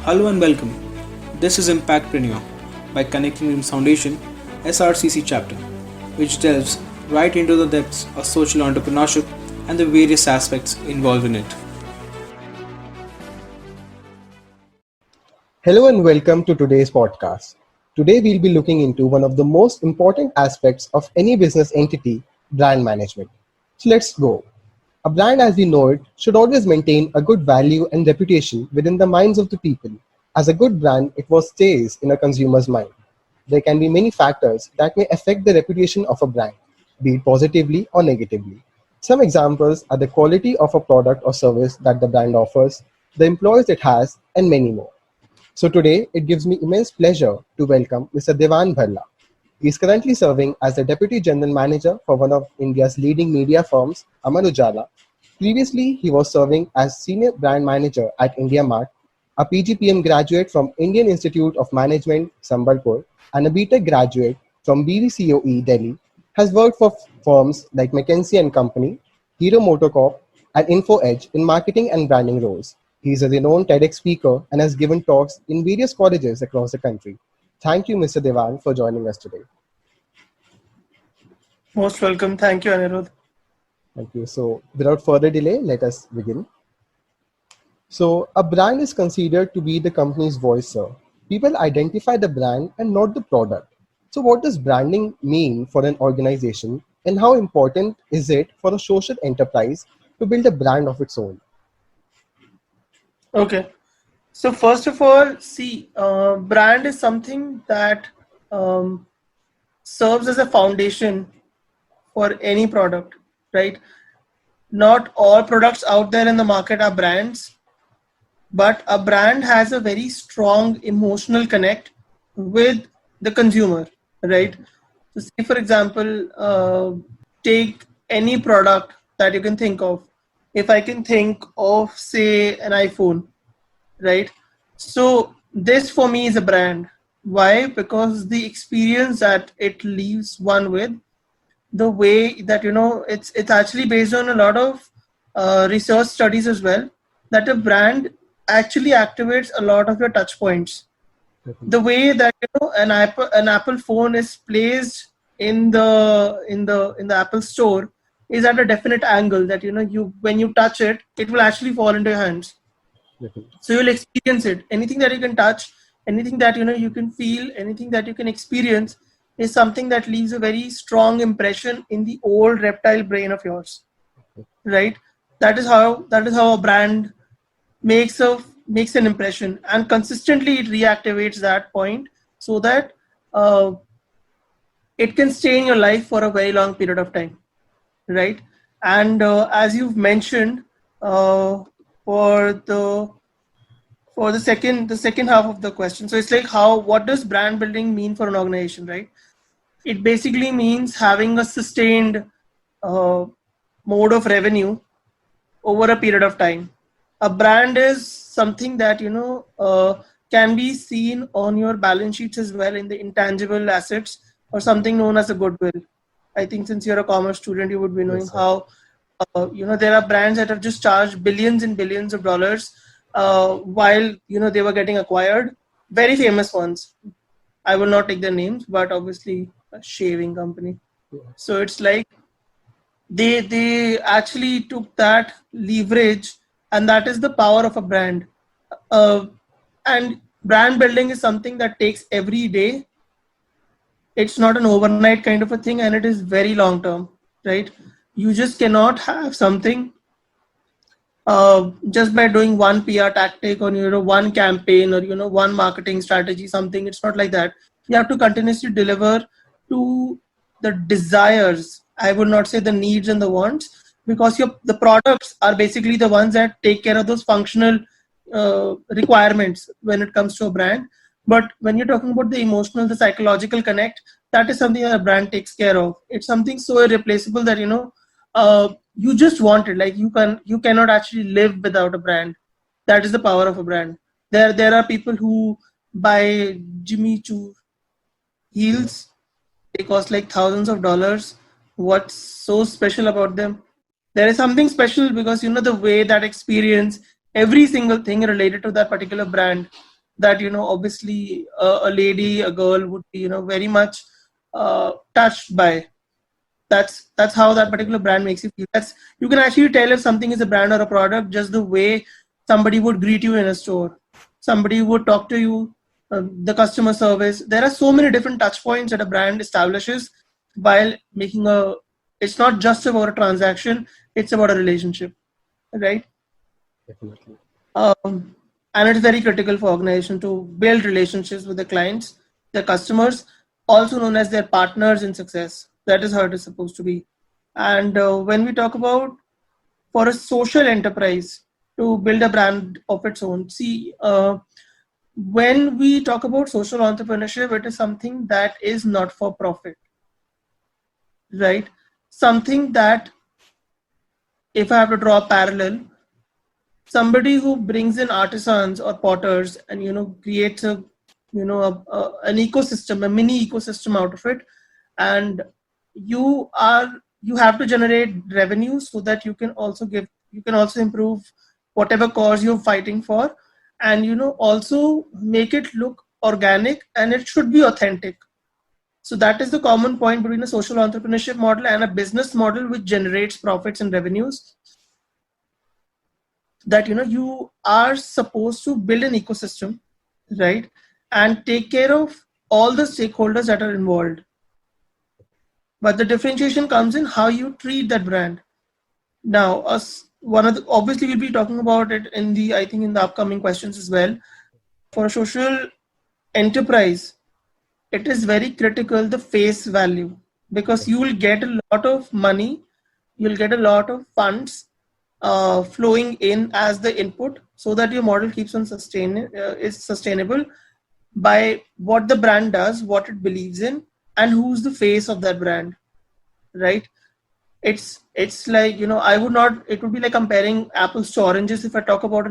Hello and welcome. This is Impactpreneur by Connecting Dreams Foundation SRCC chapter, which delves right into the depths of social entrepreneurship and the various aspects involved in it. Hello and welcome to today's podcast. Today we'll be looking into one of the most important aspects of any business entity, brand management. So let's go. A brand as we know it should always maintain a good value and reputation within the minds of the people. As a good brand, it was stays in a consumer's mind. There can be many factors that may affect the reputation of a brand, be it positively or negatively. Some examples are the quality of a product or service that the brand offers, the employees it has, and many more. So today, it gives me immense pleasure to welcome Mr. Devan Bharla. He is currently serving as the Deputy General Manager for one of India's leading media firms, Amar Ujala. Previously, he was serving as Senior Brand Manager at IndiaMart, a PGPM graduate from Indian Institute of Management, Sambalpur, and a BTech graduate from BVCOE, Delhi, has worked for firms like McKinsey and Company, Hero MotoCorp, and InfoEdge in marketing and branding roles. He is a renowned TEDx speaker and has given talks in various colleges across the country. Thank you, Mr. Devan, for joining us today. Most welcome. Thank you, Anirudh. Thank you. So, without further delay, let us begin. So, a brand is considered to be the company's voice, sir. People identify the brand and not the product. So, what does branding mean for an organization, and how important is it for a social enterprise to build a brand of its own? Okay. So first of all, see, brand is something that serves as a foundation for any product, right? Not all products out there in the market are brands, but a brand has a very strong emotional connect with the consumer, right? So say, for example, take any product that you can think of. If I can think of, say, an iPhone, right? So this for me is a brand. Why? Because the experience that it leaves one with, the way that it's actually based on a lot of research studies as well, that a brand actually activates a lot of your touch points. The way that an Apple phone is placed in the Apple store is at a definite angle that you when you touch it, it will actually fall into your hands. So you'll experience it. Anything that you can touch, anything that you can feel, anything that you can experience is something that leaves a very strong impression in the old reptile brain of yours, right? That is how a brand makes an impression, and consistently it reactivates that point so that it can stay in your life for a very long period of time, right? And as you've mentioned, for the second half of the question, so it's like what does brand building mean for an organization, right? It basically means having a sustained mode of revenue over a period of time. A brand is something that can be seen on your balance sheets as well, in the intangible assets, or something known as a goodwill. I think since you're a commerce student, you would be knowing Yes, sir. how there are brands that have just charged billions and billions of dollars while they were getting acquired. Very famous ones. I will not take their names, but obviously a shaving company. So it's like they actually took that leverage, and that is the power of a brand. And brand building is something that takes every day. It's not an overnight kind of a thing, and it is very long term, right? You just cannot have something just by doing one PR tactic, or one campaign, or one marketing strategy, something. It's not like that. You have to continuously deliver to the desires. I would not say the needs and the wants, because the products are basically the ones that take care of those functional requirements when it comes to a brand. But when you're talking about the emotional, the psychological connect, that is something that a brand takes care of. It's something so irreplaceable that you just want it. Like you cannot actually live without a brand. That is the power of a brand. There are people who buy Jimmy Choo heels. They cost like thousands of dollars. What's so special about them? There is something special because the way that experience, every single thing related to that particular brand that, obviously a lady, a girl would be, very much touched by. That's how that particular brand makes you feel. That's, you can actually tell if something is a brand or a product just the way somebody would greet you in a store, somebody would talk to you, the customer service. There are so many different touch points that a brand establishes while making a. It's not just about a transaction; it's about a relationship, right? Definitely. And it's very critical for organization to build relationships with the clients, their customers, also known as their partners in success. That is how it is supposed to be. And when we talk about for a social enterprise to build a brand of its own, see, when we talk about social entrepreneurship, it is something that is not for profit, right? Something that, if I have to draw a parallel, somebody who brings in artisans or potters and creates a an ecosystem, a mini ecosystem out of it, and you have to generate revenue so that you can also improve whatever cause you're fighting for, and also make it look organic, and it should be authentic. So that is the common point between a social entrepreneurship model and a business model which generates profits and revenues, that you are supposed to build an ecosystem, right, and take care of all the stakeholders that are involved. But the differentiation comes in how you treat that brand. Now, obviously we'll be talking about it in the, I think, in the upcoming questions as well. For a social enterprise, it is very critical, the face value, because you will get a lot of money, you'll get a lot of funds flowing in as the input, so that your model keeps on is sustainable by what the brand does, what it believes in, and who's the face of that brand, right? It's like, I would not, it would be like comparing apples to oranges if I talk about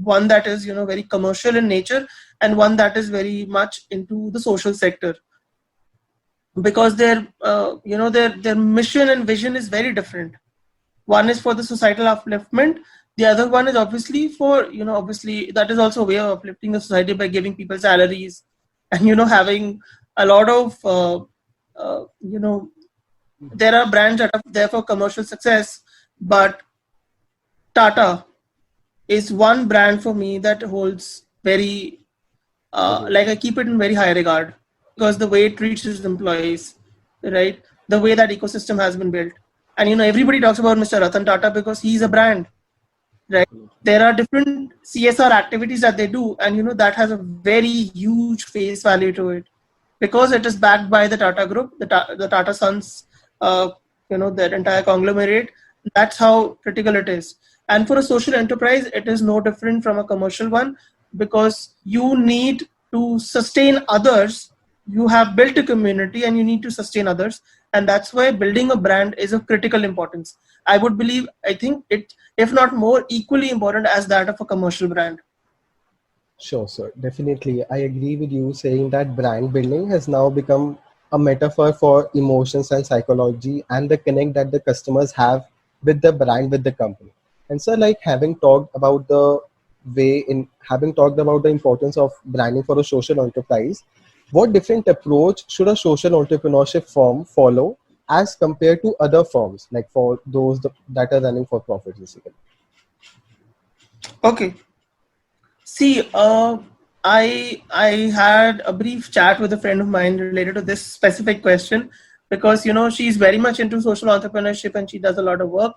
one that is very commercial in nature and one that is very much into the social sector, because their mission and vision is very different. One is for the societal upliftment, the other one is obviously for, obviously that is also a way of uplifting the society by giving people salaries and having a lot of there are brands that are there for commercial success, but Tata is one brand for me that holds very like I keep it in very high regard, because the way it treats its employees, right? The way that ecosystem has been built. And everybody talks about Mr. Ratan Tata because he's a brand, right? There are different CSR activities that they do, and that has a very huge face value to it, because it is backed by the Tata Group, the Tata Sons, their entire conglomerate. That's how critical it is. And for a social enterprise, it is no different from a commercial one, because you need to sustain others. You have built a community and you need to sustain others. And that's why building a brand is of critical importance. I think it, if not more, equally important as that of a commercial brand. Sure, sir. Definitely. I agree with you saying that brand building has now become a metaphor for emotions and psychology and the connect that the customers have with the brand, with the company. And so, like having talked about the importance of branding for a social enterprise, what different approach should a social entrepreneurship firm follow as compared to other firms, like for those that are running for profit, basically? Okay. See, I had a brief chat with a friend of mine related to this specific question, because she's very much into social entrepreneurship and she does a lot of work.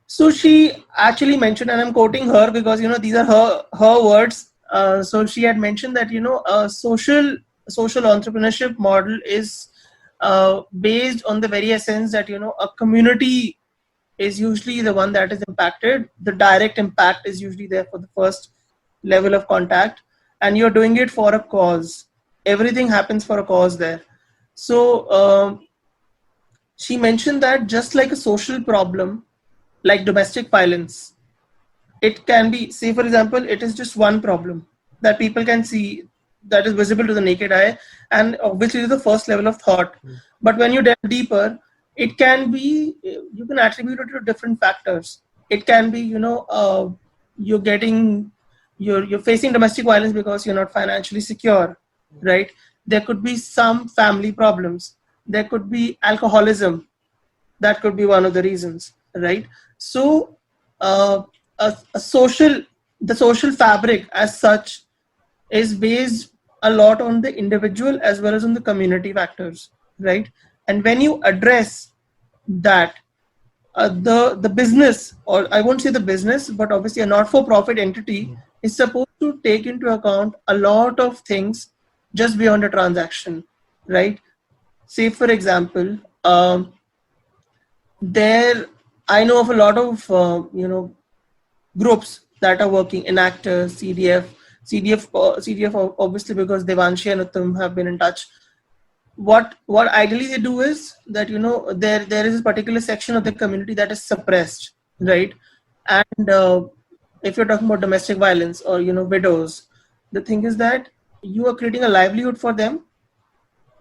So she actually mentioned, and I'm quoting her because these are her words. So she had mentioned that a social entrepreneurship model is based on the very essence that a community is usually the one that is impacted. The direct impact is usually there for the first level of contact, and you're doing it for a cause. Everything happens for a cause there. So she mentioned that just like a social problem, like domestic violence, it can be, say for example, it is just one problem that people can see, that is visible to the naked eye, and obviously is the first level of thought. But when you delve deeper, it can be, you can attribute it to different factors. It can be you're getting you're facing domestic violence because you're not financially secure, right? There could be some family problems. There could be alcoholism. That could be one of the reasons, right? So uh, a social the social fabric as such is based a lot on the individual as well as on the community factors, right? And when you address that, the business, or I won't say the business, but obviously a not-for-profit entity is supposed to take into account a lot of things just beyond a transaction, right? Say for example, there I know of a lot of groups that are working in actors, CDF obviously because Devanshi and Uttam have been in touch. What ideally they do is that there is a particular section of the community that is suppressed, right? And if you're talking about domestic violence or widows, the thing is that you are creating a livelihood for them,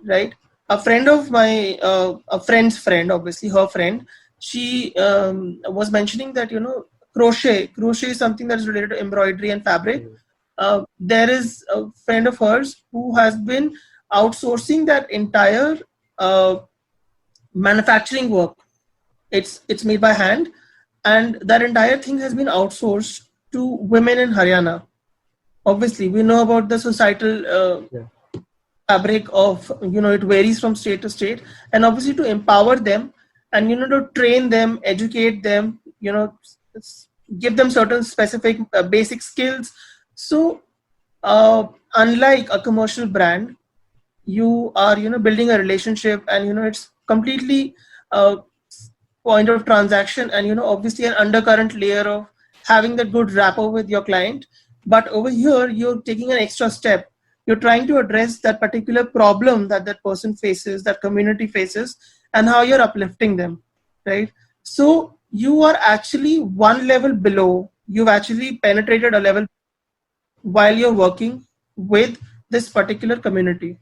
right? A friend of my a friend's friend, obviously her friend, she was mentioning that crochet is something that is related to embroidery and fabric. There is a friend of hers who has been outsourcing that entire uh, manufacturing work. It's made by hand, and that entire thing has been outsourced to women in Haryana. Obviously, we know about the societal fabric of it varies from state to state, and obviously to empower them and to train them, educate them, give them certain specific basic skills. So unlike a commercial brand, you are building a relationship, and it's completely point of transaction, and obviously an undercurrent layer of having that good rapport with your client. But over here you're taking an extra step. You're trying to address that particular problem that that person faces, that community faces, and how you're uplifting them, right? So you are actually one level below. You've actually penetrated a level while you're working with this particular community.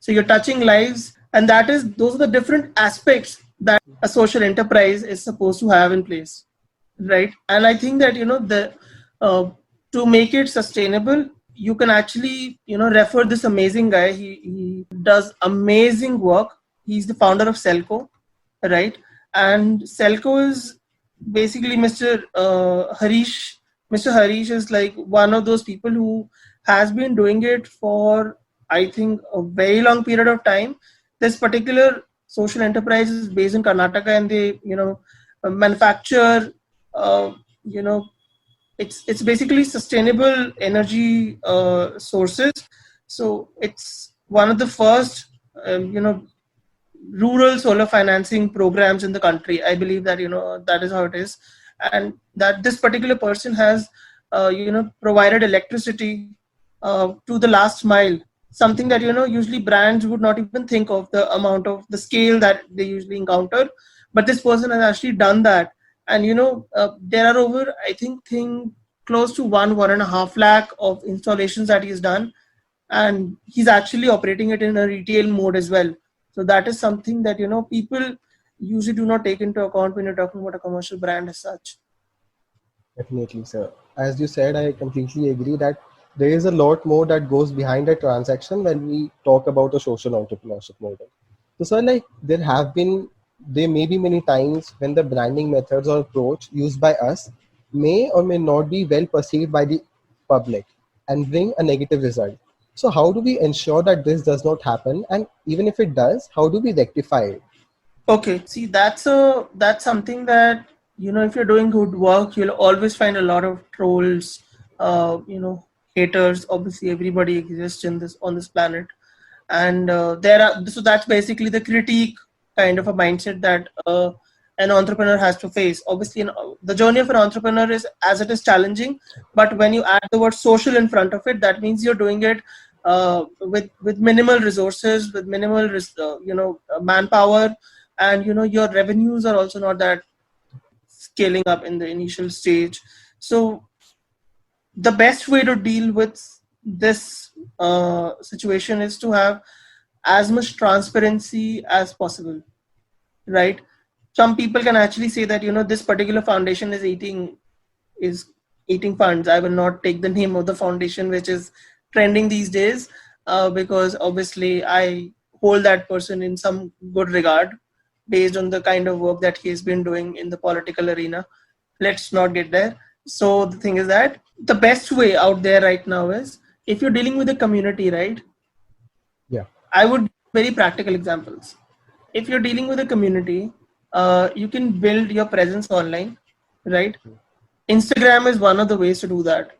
So you're touching lives, and those are the different aspects that a social enterprise is supposed to have in place, right? And I think that the to make it sustainable, you can actually refer this amazing guy. He does amazing work. He's the founder of Selco, right? And Selco is basically Harish. Mr. Harish is like one of those people who has been doing it for, I think, a very long period of time. This particular social enterprise is based in Karnataka, and they manufacture you know it's basically sustainable energy sources. So it's one of the first rural solar financing programs in the country. I believe that that is how it is, and that this particular person has provided electricity to the last mile, something that usually brands would not even think of, the amount of the scale that they usually encounter. But this person has actually done that, and there are over, I think close to 1.5 lakh of installations that he's done, and he's actually operating it in a retail mode as well. So that is something that people usually do not take into account when you're talking about a commercial brand as such. Definitely, sir. As you said, I completely agree that there is a lot more that goes behind a transaction when we talk about a social entrepreneurship model. So, sir, like there may be many times when the branding methods or approach used by us may or may not be well perceived by the public and bring a negative result. So, how do we ensure that this does not happen? And even if it does, how do we rectify it? Okay, see, that's something that if you're doing good work, you'll always find a lot of trolls, haters. Obviously, everybody exists in this on this planet, and so that's basically the critique kind of a mindset that an entrepreneur has to face. Obviously, the journey of an entrepreneur is as it is challenging, but when you add the word social in front of it, that means you're doing it with minimal resources, with minimal manpower, and your revenues are also not that scaling up in the initial stage. So the best way to deal with this situation is to have as much transparency as possible, right? Some people can actually say that this particular foundation is eating funds. I will not take the name of the foundation which is trending these days, because obviously I hold that person in some good regard based on the kind of work that he has been doing in the political arena. Let's not get there. So the thing is that the best way out there right now is, if you're dealing with a community, right? Yeah. I would give very practical examples. If you're dealing with a community, you can build your presence online, right? Instagram is one of the ways to do that,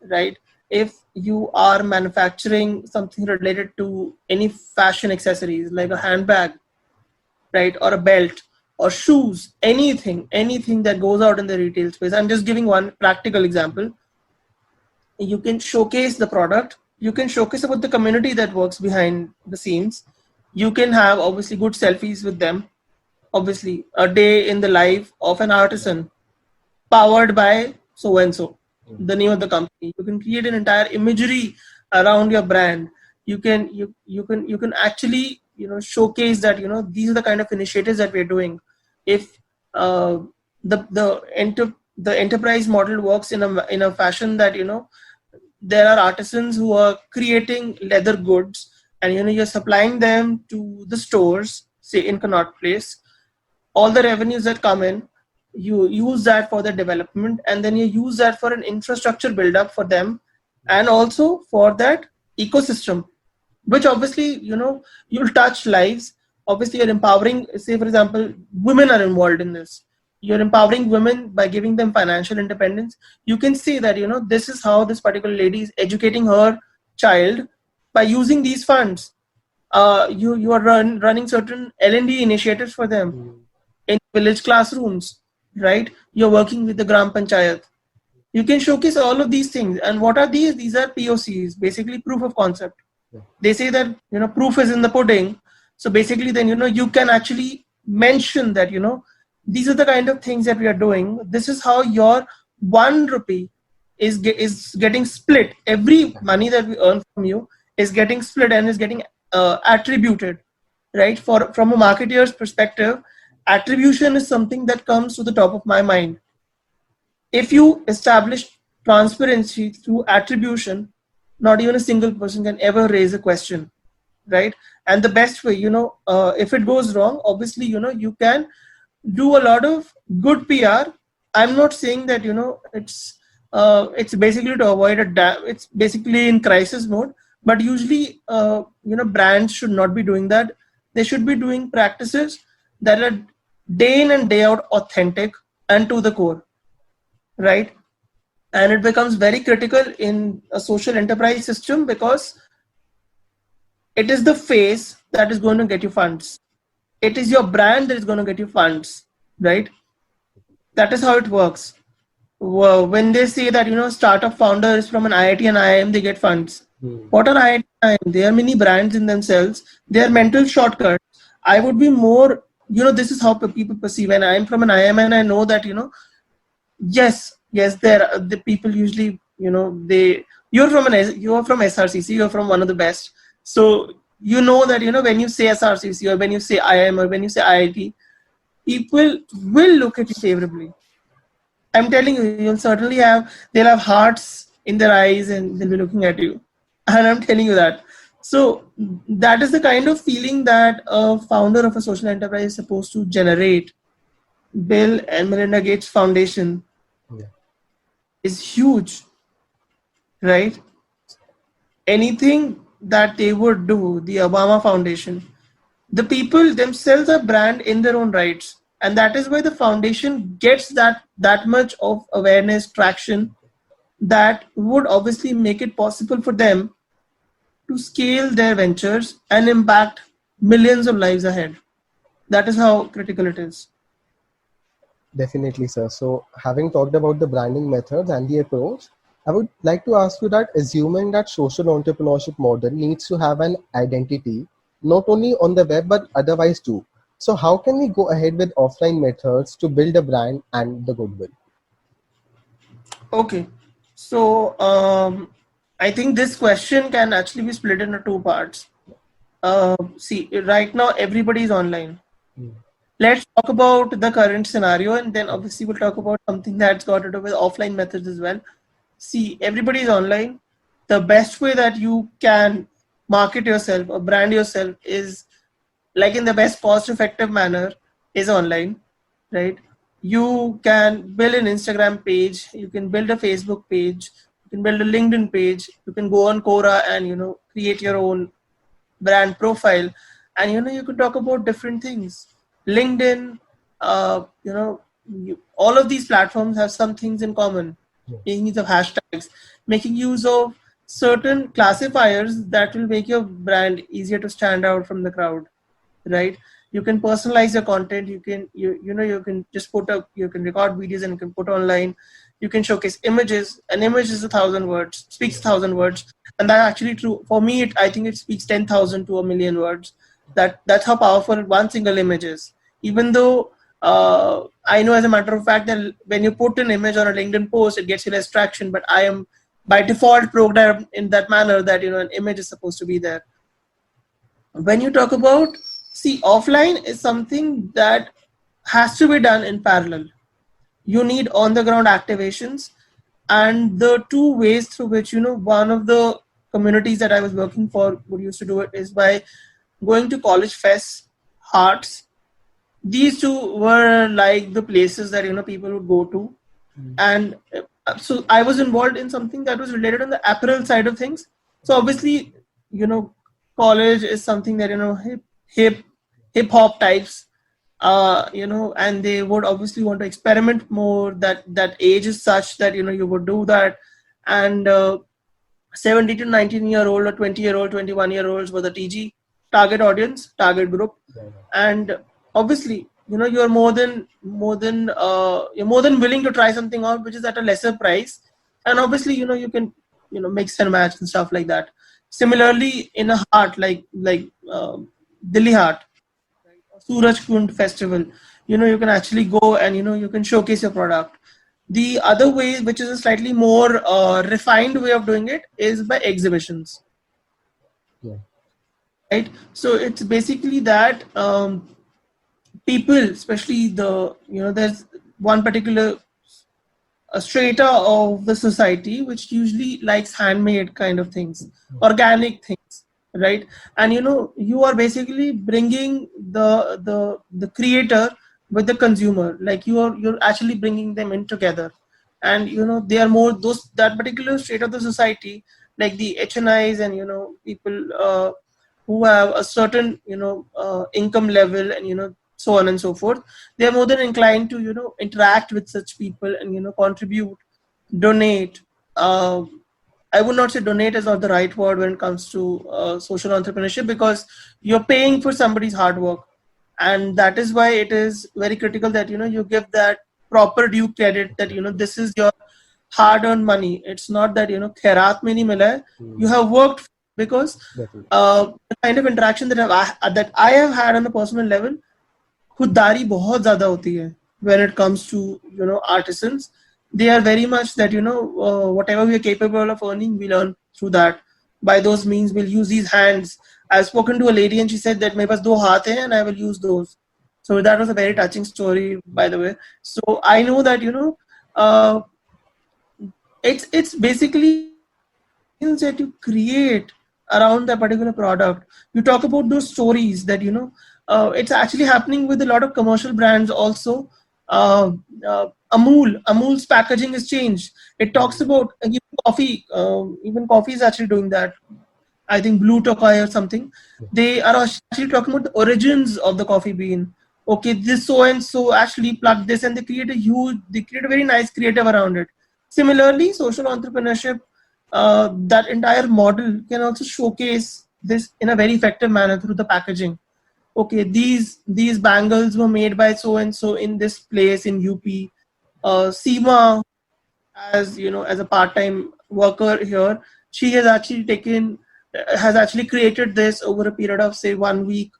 right? If you are manufacturing something related to any fashion accessories like a handbag, right, or a belt or shoes, anything that goes out in the retail space. I'm just giving one practical example. You can showcase the product, you can showcase about the community that works behind the scenes, you can have obviously good selfies with them, obviously a day in the life of an artisan powered by so and so, the name of the company. You can create an entire imagery around your brand. You can actually showcase that these are the kind of initiatives that we're doing. If the enterprise model works in a fashion that there are artisans who are creating leather goods, and you're supplying them to the stores, say in Connaught Place. All the revenues that come in, you use that for the development, and then you use that for an infrastructure build up for them, and also for that ecosystem, which obviously you'll touch lives. Obviously you're empowering, say for example, women are involved in this. You're empowering women by giving them financial independence. You can see that this is how this particular lady is educating her child by using these funds. You are running certain L&D initiatives for them in village classrooms, right? You're working with the Gram Panchayat. You can showcase all of these things. And what are these? These are POCs, basically proof of concept. They say that proof is in the pudding. So basically then you can actually mention that these are the kind of things that we are doing. This is how your 1 rupee is getting split. Every money that we earn from you is getting split and is getting attributed, right? From a marketeer's perspective, attribution is something that comes to the top of my mind. If you establish transparency through attribution, not even a single person can ever raise a question, right? And the best way, if it goes wrong, obviously, you can do a lot of good PR. I'm not saying that, it's basically to avoid it's basically in crisis mode, but usually, brands should not be doing that. They should be doing practices that are day in and day out authentic and to the core, right? And it becomes very critical in a social enterprise system, because it is the face that is going to get you funds. It is your brand that is going to get you funds, right? That is how it works. When they say that, startup founders from an IIT and IIM, they get funds. What are IIT and IIM? They are mini brands in themselves. They are mental shortcuts. I would be more, this is how people perceive. And I'm from an IIM and I know that, yes, there are the people usually, you're from SRCC, you're from one of the best. So, that, when you say SRCC or when you say IIM or when you say IIT, people will look at you favorably. I'm telling you, they'll have hearts in their eyes and they'll be looking at you. And I'm telling you that. So that is the kind of feeling that a founder of a social enterprise is supposed to generate. Bill and Melinda Gates Foundation is huge, right? Anything that they would do, the Obama Foundation, the people themselves are brand in their own rights. And that is why the foundation gets that much of awareness, traction, that would obviously make it possible for them to scale their ventures and impact millions of lives ahead. That is how critical it is. Definitely, sir. So having talked about the branding methods and the approach, I would like to ask you that, assuming that social entrepreneurship model needs to have an identity, not only on the web, but otherwise too. So how can we go ahead with offline methods to build a brand and the goodwill? Okay. So I think this question can actually be split into two parts. See, right now everybody is online. let's talk about the current scenario, and then obviously we'll talk about something that's got to do with offline methods as well. See, everybody is online. The best way that you can market yourself or brand yourself is, like, in the best cost effective manner, is online, right? You can build an Instagram page, you can build a Facebook page, you can build a LinkedIn page, you can go on Quora and create your own brand profile, and you can talk about different things. LinkedIn, all of these platforms have some things in common. Making use of hashtags, making use of certain classifiers that will make your brand easier to stand out from the crowd, right? You can personalize your content. You can just you can record videos and you can put online. You can showcase images. An image is 1,000 words, speaks 1,000 words, and that's actually true. For me, I think it speaks 10,000 to a million words. That's how powerful one single image is. Even though I know, as a matter of fact, that when you put an image on a LinkedIn post, it gets you less traction. But I am by default programmed in that manner that an image is supposed to be there. When you talk about, see, offline is something that has to be done in parallel. You need on the ground activations, and the two ways through which one of the communities that I was working for would used to do it is by going to college fests, hearts. These two were like the places that people would go to. And so I was involved in something that was related on the apparel side of things. So obviously, college is something that hip hop types, and they would obviously want to experiment more. That age is such that you would do that, and 17 to 19-year-old or 20-year-old, 21-year-olds were the TG target group, and obviously you're more than willing to try something out which is at a lesser price, and obviously you can mix and match and stuff like that. Similarly, in a heart like Delhi Heart, Suraj Kund Festival, you can actually go and you can showcase your product. The other way, which is a slightly more refined way of doing it, is by exhibitions. Yeah. Right? So it's basically that people, especially there's one particular strata of the society which usually likes handmade kind of things, organic things, right? And you are basically bringing the creator with the consumer, like you're actually bringing them in together, and they are more that particular strata of the society, like the HNIs and people who have a certain income level, and so on and so forth. They are more than inclined to interact with such people and contribute, donate. I would not say donate is not the right word when it comes to social entrepreneurship, because you're paying for somebody's hard work, and that is why it is very critical that you give that proper due credit, that this is your hard-earned money. It's not that khairat mein nahi mila hai. You have worked, because the kind of interaction that I have had on a personal level, खुददारी बहुत ज़्यादा होती है when it comes to artisans. They are very much that whatever we are capable of earning, we learn through that. By those means, we'll use these hands. I've spoken to a lady and she said that मेरे पास 2 हाथ हैं and I will use those. So that was a very touching story, by the way. So I know that it's basically things that you create around that particular product. You talk about those stories that it's actually happening with a lot of commercial brands also. Amul's packaging has changed. It talks about even coffee. Even coffee is actually doing that. I think Blue Tokai or something. They are actually talking about the origins of the coffee bean. Okay, this so and so actually plugged this, and they create a very nice creative around it. Similarly, social entrepreneurship, that entire model can also showcase this in a very effective manner through the packaging. Okay, these bangles were made by so and so in this place in UP. Seema, as as a part-time worker here, she has actually created this over a period of say 1 week,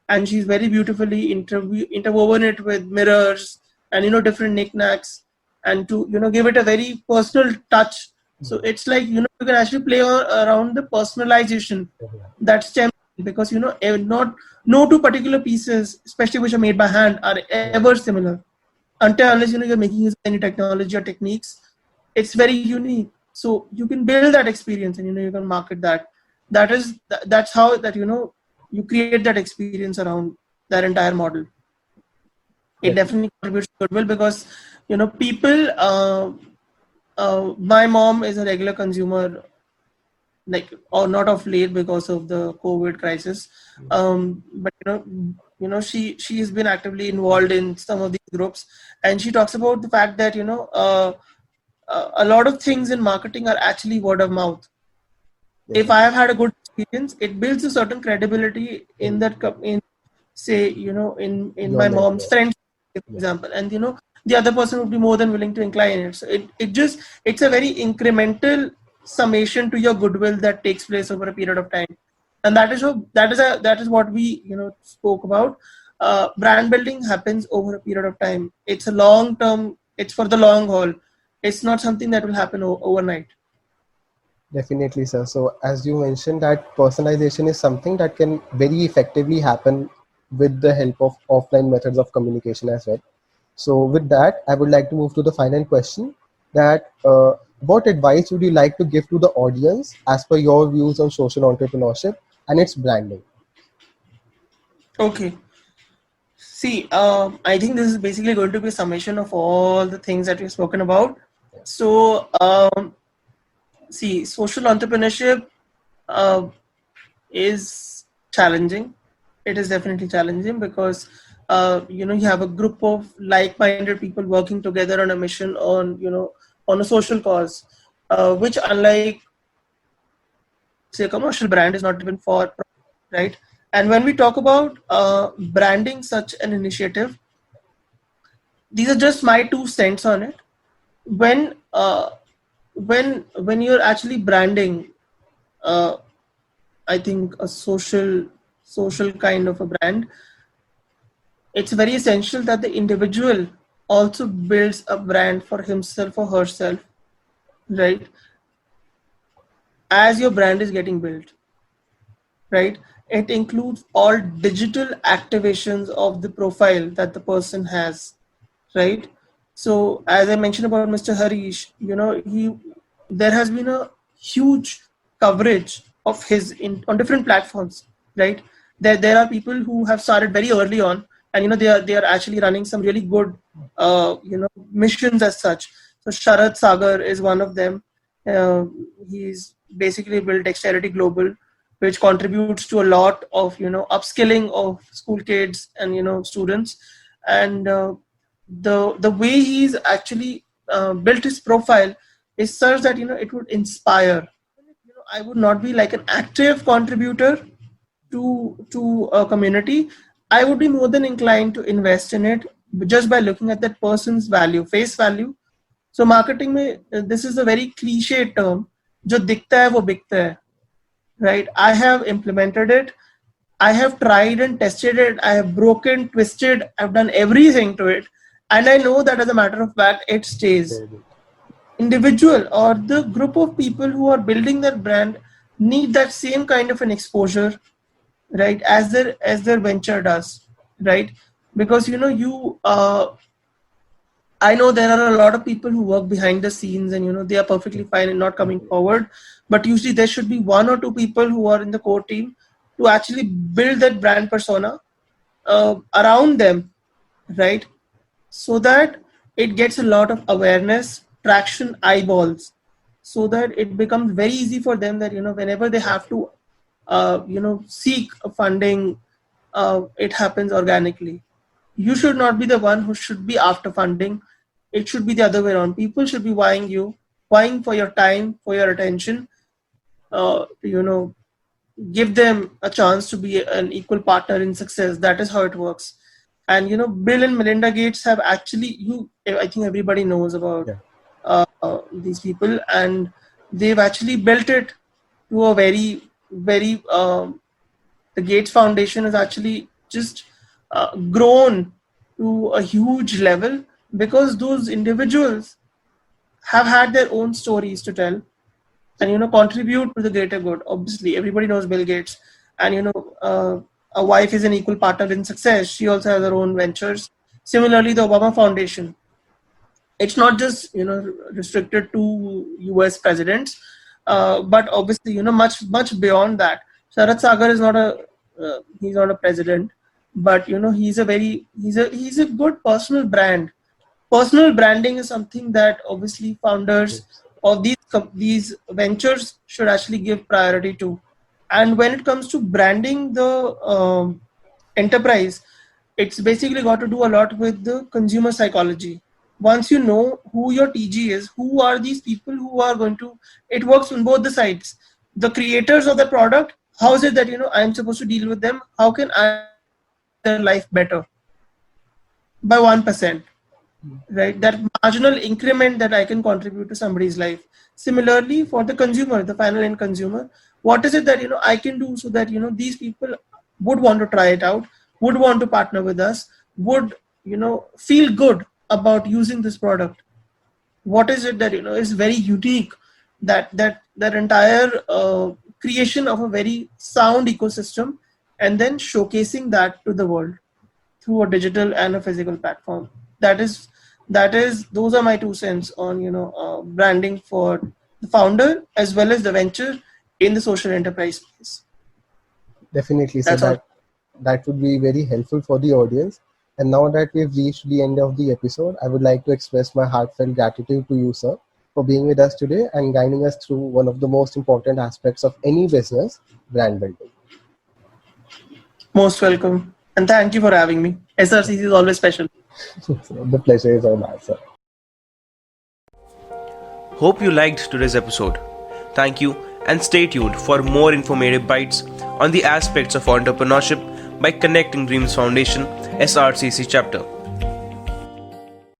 and she's very beautifully interwoven it with mirrors and different knickknacks, and to give it a very personal touch. So it's like you can actually play around the personalization that stems because not no two particular pieces, especially which are made by hand, are ever similar. Unless you're making use of any technology or techniques, it's very unique. So you can build that experience, and you can market that. That's how that you create that experience around that entire model. It definitely contributes to goodwill because people. My mom is a regular consumer, like, or not of late because of the COVID crisis. But she has been actively involved in some of these groups, and she talks about the fact that a lot of things in marketing are actually word of mouth. If I have had a good experience, it builds a certain credibility in that in say in my mom's friends, for example, and the other person would be more than willing to incline it. So it's a very incremental summation to your goodwill that takes place over a period of time, and that is what we spoke about. Brand building happens over a period of time. It's a long term. It's for the long haul. It's not something that will happen overnight. Definitely, sir. So as you mentioned, that personalization is something that can very effectively happen with the help of offline methods of communication as well. So with that, I would like to move to the final question, that what advice would you like to give to the audience as per your views on social entrepreneurship and its branding? Okay. See, I think this is basically going to be a summation of all the things that we've spoken about. So, see, social entrepreneurship is challenging. It is definitely challenging because you have a group of like-minded people working together on a mission on a social cause, which, unlike say a commercial brand, is not even for profit, right? And when we talk about branding such an initiative, these are just my 2 cents on it. When you're actually branding, I think a social kind of a brand, it's very essential that the individual also builds a brand for himself or herself, right? As your brand is getting built, right? It includes all digital activations of the profile that the person has, right? So as I mentioned about Mr. Harish, there has been a huge coverage of his on different platforms, right? There are people who have started very early on, and they are actually running some really good missions as such. So Sharat Sagar is one of them. He's basically built Dexterity Global, which contributes to a lot of upskilling of school kids and students. And the way he's actually built his profile is such that it would inspire. I would not be like an active contributor to a community. I would be more than inclined to invest in it just by looking at that person's value, face value. So marketing में this is a very cliche term, जो दिखता है वो बिकता है, right? I have implemented it. I have tried and tested it. I have broken, twisted. I've done everything to it, and I know that as a matter of fact, it stays. Individual or the group of people who are building their brand need that same kind of an exposure, right, as their venture does, right? Because I know there are a lot of people who work behind the scenes, and they are perfectly fine in not coming forward, but usually there should be 1 or 2 people who are in the core team to actually build that brand persona around them, right? So that it gets a lot of awareness, traction, eyeballs, so that it becomes very easy for them that whenever they have to seek funding, it happens organically. You should not be the one who should be after funding. It should be the other way around. People should be vying for your time, for your attention. Give them a chance to be an equal partner in success. That is how it works. And Bill and Melinda Gates have actually, I think everybody knows about these people, and they've actually built it to a very, very. The Gates Foundation has actually just grown to a huge level because those individuals have had their own stories to tell and contribute to the greater good. Obviously, everybody knows Bill Gates, and a wife is an equal partner in success. She also has her own ventures. Similarly, the Obama Foundation, it's not just restricted to US presidents, but obviously much beyond that. Sharat Sagar is not he's not a president, but he's a good personal brand. Personal branding is something that obviously founders of these ventures should actually give priority to. And when it comes to branding the enterprise, it's basically got to do a lot with the consumer psychology. Once you know who your TG is, who are these people who are going to, it works on both the sides. The creators of the product, how is it that I'm supposed to deal with them? How can I make their life better by 1%? Right, that marginal increment that I can contribute to somebody's life. Similarly, for the consumer, the final end consumer, what is it that I can do so that these people would want to try it out, would want to partner with us, would feel good about using this product? What is it that is very unique, that entire creation of a very sound ecosystem, and then showcasing that to the world through a digital and a physical platform? Those are my 2 cents on branding for the founder as well as the venture in the social enterprise space. Definitely, so that would be very helpful for the audience. And now that we've reached the end of the episode, I would like to express my heartfelt gratitude to you, sir, for being with us today and guiding us through one of the most important aspects of any business, brand building. Most welcome, and thank you for having me. SRCC is always special. The pleasure is all ours, sir. Hope you liked today's episode. Thank you, and stay tuned for more informative bites on the aspects of entrepreneurship by Connecting Dreams Foundation SRCC chapter.